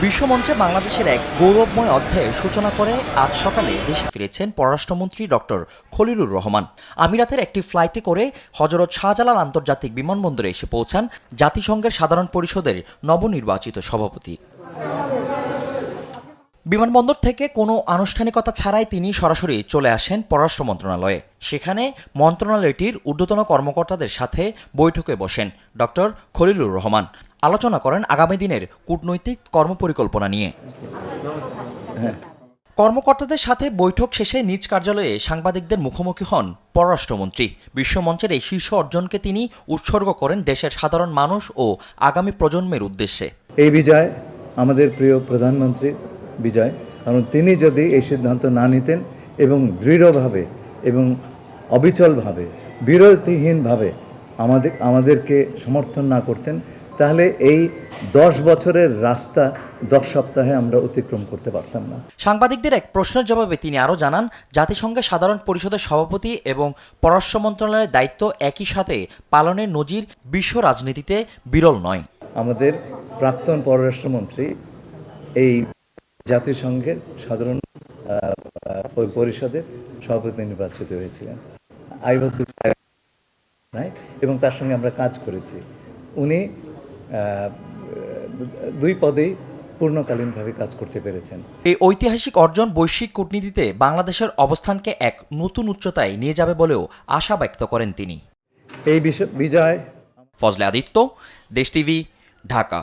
বিশ্বমঞ্চে বাংলাদেশের এক গৌরবময় অধ্যায়ের সূচনা করে আজ সকালে দেশে ফিরেছেন পররাষ্ট্রমন্ত্রী ডক্টর খলিলুর রহমান। আমিরাতের একটি ফ্লাইটে করে হজরত শাহজালাল আন্তর্জাতিক বিমানবন্দরে এসে পৌঁছান জাতিসংঘের সাধারণ পরিষদের নবনির্বাচিত সভাপতি। বিমানবন্দর থেকে কোনো আনুষ্ঠানিকতা ছাড়াই তিনি সরাসরি চলে আসেন পররাষ্ট্র মন্ত্রণালয়ে। সেখানে মন্ত্রণালয়টির ঊর্ধ্বতন কর্মকর্তাদের সাথে বৈঠকে বসেন ডক্টর খলিলুর রহমান। আলোচনা করেন আগামী দিনের কূটনৈতিক কর্মপরিকল্পনা নিয়ে। কর্মকর্তাদের সাথে বৈঠক শেষে নিজ কার্যালয়ে সাংবাদিকদের মুখোমুখি হন পররাষ্ট্রমন্ত্রী। বিশ্বমঞ্চের এই শীর্ষ অর্জনকে তিনি উৎসর্গ করেন দেশের সাধারণ মানুষ ও আগামী প্রজন্মের উদ্দেশ্যে। এই বিজয় আমাদের প্রিয় প্রধানমন্ত্রী বিজয়, কারণ তিনি যদি এই সিদ্ধান্ত না নিতেন এবং দৃঢ়ভাবে এবং অবিচলভাবে বিরতিহীনভাবে আমাদেরকে সমর্থন না করতেন, তাহলে এই 10 বছরের রাস্তা 10 সপ্তাহে আমরা অতিক্রম করতে পারতাম না। সাংবাদিকদের এক প্রশ্নের জবাবে তিনি আরও জানান, জাতিসংঘের সাধারণ পরিষদের সভাপতি এবং পররাষ্ট্র মন্ত্রণালয়ের দায়িত্ব একই সাথে পালনের নজির বিশ্ব রাজনীতিতে বিরল নয়। আমাদের প্রাক্তন পররাষ্ট্রমন্ত্রী এই জাতিসংঘের সাধারণ পরিষদের সভাপতি নির্বাচিত হয়েছিলেন। এবং তার সঙ্গে আমরা কাজ করেছি। উনি 2 পদেই পূর্ণকালীনভাবে কাজ করতে পেরেছেন। এই ঐতিহাসিক অর্জন বৈশ্বিক কূটনীতিতে বাংলাদেশের অবস্থানকে এক নতুন উচ্চতায় নিয়ে যাবে বলেও আশা ব্যক্ত করেন তিনি। এই বিজয়। ফজলে আদিত্য, দেশ টিভি, ঢাকা।